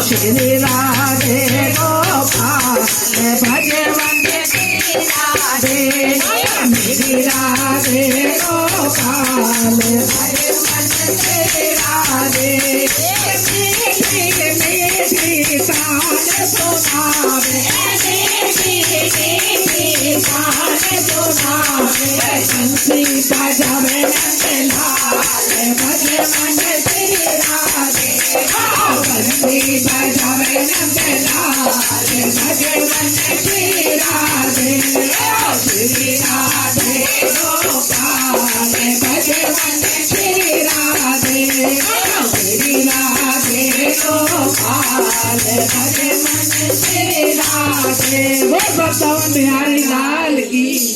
Shri Radhe Gopal Bhagavate Shri Radhe Shri Radhe Gopal Bhagavate Shri Radhe Meetri Saan Sunave Meetri Saan Sunave Sansi Bhajave Nandalal Bhagavate Shri Radhe Sansi Bhajave Nandalal Bhagavate Shri Radhe Shri Radhe Gopal Bhagavate Shri Radhe Shri Radhe Gopal Bhagavate Shri Radhe। बोल भक्तों बिहारी लाल की।